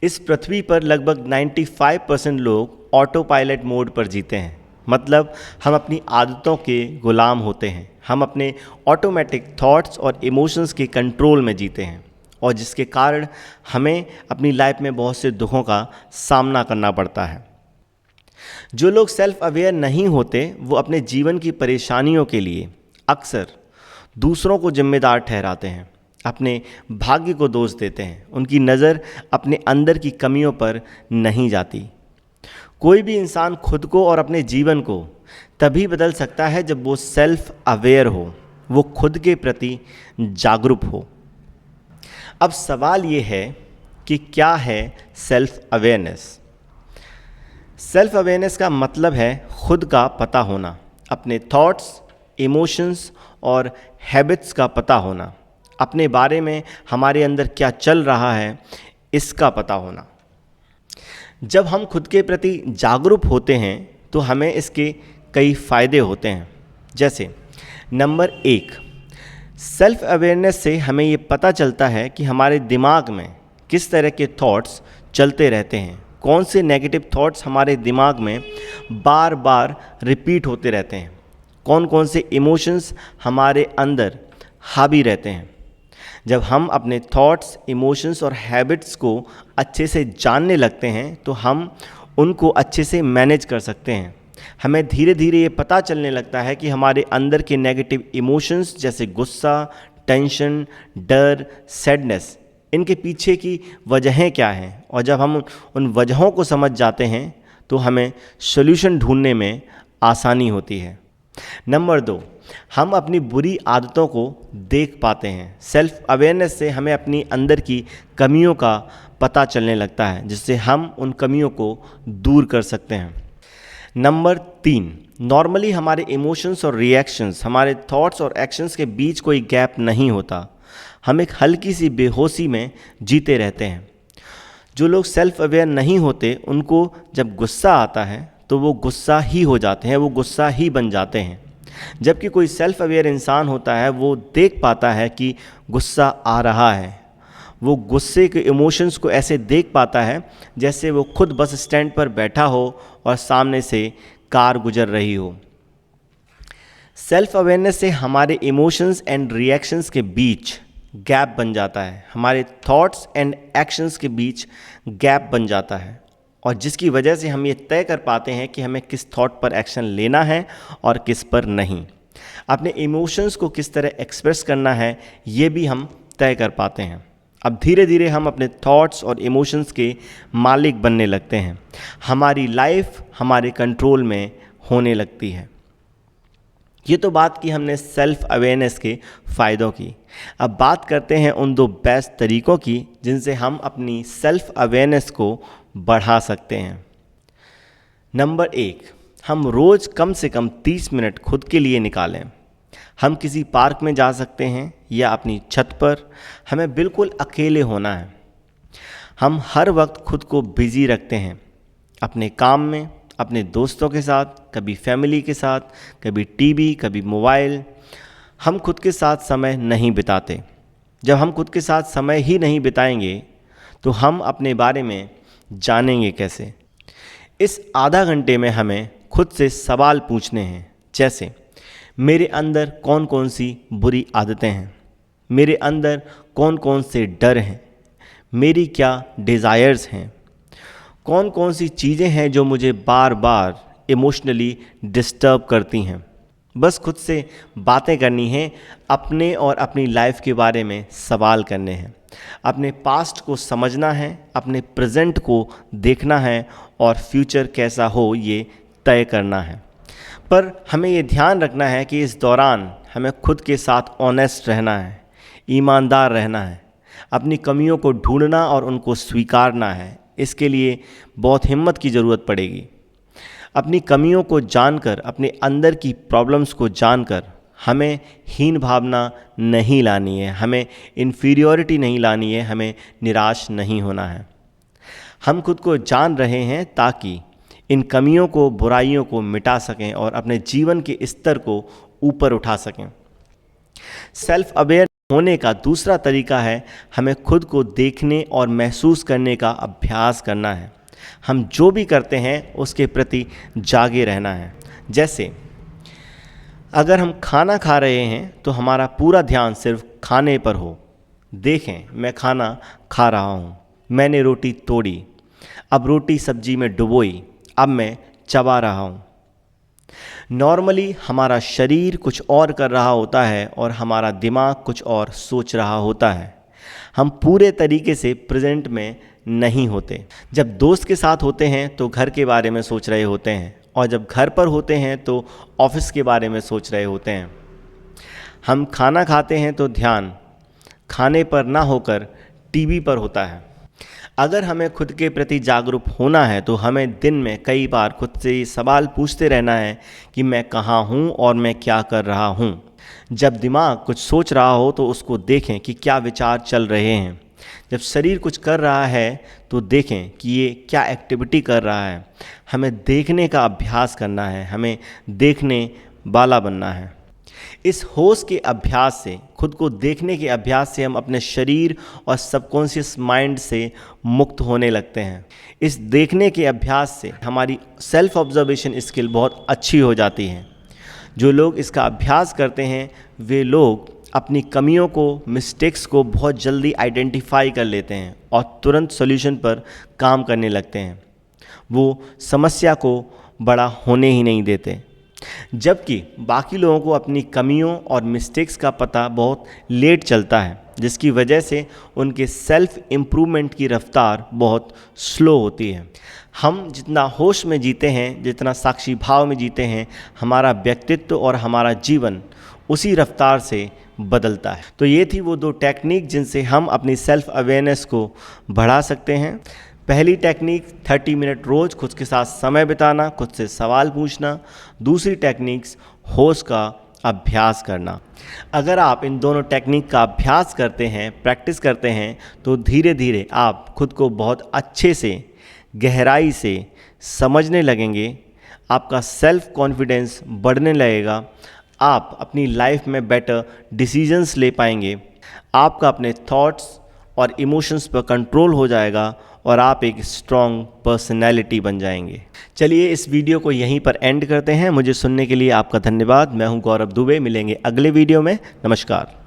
इस पृथ्वी पर लगभग 95% लोग ऑटो पायलट मोड पर जीते हैं। मतलब हम अपनी आदतों के गुलाम होते हैं। हम अपने ऑटोमेटिक थॉट्स और इमोशंस के कंट्रोल में जीते हैं, और जिसके कारण हमें अपनी लाइफ में बहुत से दुखों का सामना करना पड़ता है। जो लोग सेल्फ अवेयर नहीं होते वो अपने जीवन की परेशानियों के लिए अक्सर दूसरों को जिम्मेदार ठहराते हैं, अपने भाग्य को दोष देते हैं। उनकी नज़र अपने अंदर की कमियों पर नहीं जाती। कोई भी इंसान खुद को और अपने जीवन को तभी बदल सकता है जब वो सेल्फ अवेयर हो, वो खुद के प्रति जागरूक हो। अब सवाल ये है कि क्या है सेल्फ अवेयरनेस। सेल्फ अवेयरनेस का मतलब है खुद का पता होना, अपने थॉट्स, इमोशंस और हैबिट्स का पता होना, अपने बारे में हमारे अंदर क्या चल रहा है इसका पता होना। जब हम खुद के प्रति जागरूक होते हैं तो हमें इसके कई फ़ायदे होते हैं। जैसे नंबर 1, सेल्फ अवेयरनेस से हमें ये पता चलता है कि हमारे दिमाग में किस तरह के थॉट्स चलते रहते हैं, कौन से नेगेटिव थॉट्स हमारे दिमाग में बार बार रिपीट होते रहते हैं, कौन कौन से इमोशंस हमारे अंदर हावी रहते हैं। जब हम अपने थॉट्स, इमोशंस और हैबिट्स को अच्छे से जानने लगते हैं तो हम उनको अच्छे से मैनेज कर सकते हैं। हमें धीरे धीरे ये पता चलने लगता है कि हमारे अंदर के नेगेटिव इमोशंस जैसे गुस्सा, टेंशन, डर, सैडनेस, इनके पीछे की वजहें क्या हैं, और जब हम उन वजहों को समझ जाते हैं तो हमें सॉल्यूशन ढूंढने में आसानी होती है। नंबर 2, हम अपनी बुरी आदतों को देख पाते हैं। सेल्फ अवेयरनेस से हमें अपनी अंदर की कमियों का पता चलने लगता है, जिससे हम उन कमियों को दूर कर सकते हैं। नंबर 3, नॉर्मली हमारे इमोशंस और रिएक्शंस, हमारे थॉट्स और एक्शंस के बीच कोई गैप नहीं होता। हम एक हल्की सी बेहोशी में जीते रहते हैं। जो लोग सेल्फ अवेयर नहीं होते उनको जब गुस्सा आता है तो वो गुस्सा ही हो जाते हैं, वो गुस्सा ही बन जाते हैं। जबकि कोई सेल्फ अवेयर इंसान होता है वो देख पाता है कि गुस्सा आ रहा है। वो गुस्से के इमोशंस को ऐसे देख पाता है जैसे वो खुद बस स्टैंड पर बैठा हो और सामने से कार गुजर रही हो। सेल्फ अवेयरनेस से हमारे इमोशंस एंड रिएक्शंस के बीच गैप बन जाता है, हमारे थॉट्स एंड एक्शंस के बीच गैप बन जाता है, और जिसकी वजह से हम ये तय कर पाते हैं कि हमें किस थॉट पर एक्शन लेना है और किस पर नहीं। अपने इमोशंस को किस तरह एक्सप्रेस करना है ये भी हम तय कर पाते हैं। अब धीरे धीरे हम अपने थॉट्स और इमोशंस के मालिक बनने लगते हैं। हमारी लाइफ हमारे कंट्रोल में होने लगती है। ये तो बात की हमने सेल्फ अवेयरनेस के फ़ायदों की। अब बात करते हैं उन 2 बेस्ट तरीक़ों की जिनसे हम अपनी सेल्फ अवेयरनेस को बढ़ा सकते हैं। नंबर 1, हम रोज़ कम से कम 30 मिनट खुद के लिए निकालें। हम किसी पार्क में जा सकते हैं या अपनी छत पर। हमें बिल्कुल अकेले होना है। हम हर वक्त खुद को बिज़ी रखते हैं, अपने काम में, अपने दोस्तों के साथ, कभी फैमिली के साथ, कभी टीवी, कभी मोबाइल। हम खुद के साथ समय नहीं बिताते। जब हम खुद के साथ समय ही नहीं बिताएंगे तो हम अपने बारे में जानेंगे कैसे। इस आधा घंटे में हमें खुद से सवाल पूछने हैं, जैसे मेरे अंदर कौन कौन सी बुरी आदतें हैं, मेरे अंदर कौन कौन से डर हैं, मेरी क्या डिज़ायर्स हैं, कौन कौन सी चीज़ें हैं जो मुझे बार बार इमोशनली डिस्टर्ब करती हैं। बस खुद से बातें करनी हैं, अपने और अपनी लाइफ के बारे में सवाल करने हैं। अपने पास्ट को समझना है, अपने प्रेजेंट को देखना है और फ्यूचर कैसा हो ये तय करना है। पर हमें ये ध्यान रखना है कि इस दौरान हमें खुद के साथ ऑनेस्ट रहना है, ईमानदार रहना है, अपनी कमियों को ढूंढना और उनको स्वीकारना है। इसके लिए बहुत हिम्मत की ज़रूरत पड़ेगी। अपनी कमियों को जानकर, अपने अंदर की प्रॉब्लम्स को जानकर हमें हीन भावना नहीं लानी है, हमें इन्फीरियॉरिटी नहीं लानी है, हमें निराश नहीं होना है। हम खुद को जान रहे हैं ताकि इन कमियों को, बुराइयों को मिटा सकें और अपने जीवन के स्तर को ऊपर उठा सकें। सेल्फ अवेयर होने का दूसरा तरीका है हमें खुद को देखने और महसूस करने का अभ्यास करना है। हम जो भी करते हैं उसके प्रति जागे रहना है। जैसे अगर हम खाना खा रहे हैं तो हमारा पूरा ध्यान सिर्फ खाने पर हो। देखें, मैं खाना खा रहा हूँ, मैंने रोटी तोड़ी, अब रोटी सब्जी में डुबोई, अब मैं चबा रहा हूँ। नॉर्मली हमारा शरीर कुछ और कर रहा होता है और हमारा दिमाग कुछ और सोच रहा होता है। हम पूरे तरीके से प्रेजेंट में नहीं होते। जब दोस्त के साथ होते हैं तो घर के बारे में सोच रहे होते हैं, और जब घर पर होते हैं तो ऑफिस के बारे में सोच रहे होते हैं। हम खाना खाते हैं तो ध्यान खाने पर ना होकर टीवी पर होता है। अगर हमें खुद के प्रति जागरूक होना है तो हमें दिन में कई बार खुद से ये सवाल पूछते रहना है कि मैं कहाँ हूँ और मैं क्या कर रहा हूँ। जब दिमाग कुछ सोच रहा हो तो उसको देखें कि क्या विचार चल रहे हैं। जब शरीर कुछ कर रहा है तो देखें कि ये क्या एक्टिविटी कर रहा है। हमें देखने का अभ्यास करना है, हमें देखने वाला बनना है। इस होश के अभ्यास से, खुद को देखने के अभ्यास से हम अपने शरीर और सबकॉन्शियस माइंड से मुक्त होने लगते हैं। इस देखने के अभ्यास से हमारी सेल्फ ऑब्जर्वेशन स्किल बहुत अच्छी हो जाती है। जो लोग इसका अभ्यास करते हैं वे लोग अपनी कमियों को, मिस्टेक्स को बहुत जल्दी आइडेंटिफाई कर लेते हैं और तुरंत सॉल्यूशन पर काम करने लगते हैं। वो समस्या को बड़ा होने ही नहीं देते। जबकि बाकी लोगों को अपनी कमियों और मिस्टेक्स का पता बहुत लेट चलता है, जिसकी वजह से उनके सेल्फ इम्प्रूवमेंट की रफ्तार बहुत स्लो होती है। हम जितना होश में जीते हैं, जितना साक्षी भाव में जीते हैं, हमारा व्यक्तित्व और हमारा जीवन उसी रफ्तार से बदलता है। तो ये थी वो 2 टेक्निक जिनसे हम अपनी सेल्फ अवेयरनेस को बढ़ा सकते हैं। पहली टेक्निक 30 मिनट रोज़ खुद के साथ समय बिताना, खुद से सवाल पूछना। दूसरी टेक्निक्स होश का अभ्यास करना। अगर आप इन दोनों टेक्निक का अभ्यास करते हैं, प्रैक्टिस करते हैं, तो धीरे धीरे आप खुद को बहुत अच्छे से, गहराई से समझने लगेंगे। आपका सेल्फ कॉन्फिडेंस बढ़ने लगेगा। आप अपनी लाइफ में बेटर डिसीजंस ले पाएंगे। आपका अपने थॉट्स और इमोशंस पर कंट्रोल हो जाएगा और आप एक स्ट्रॉन्ग पर्सनैलिटी बन जाएंगे। चलिए इस वीडियो को यहीं पर एंड करते हैं। मुझे सुनने के लिए आपका धन्यवाद। मैं हूं गौरव दुबे। मिलेंगे अगले वीडियो में। नमस्कार।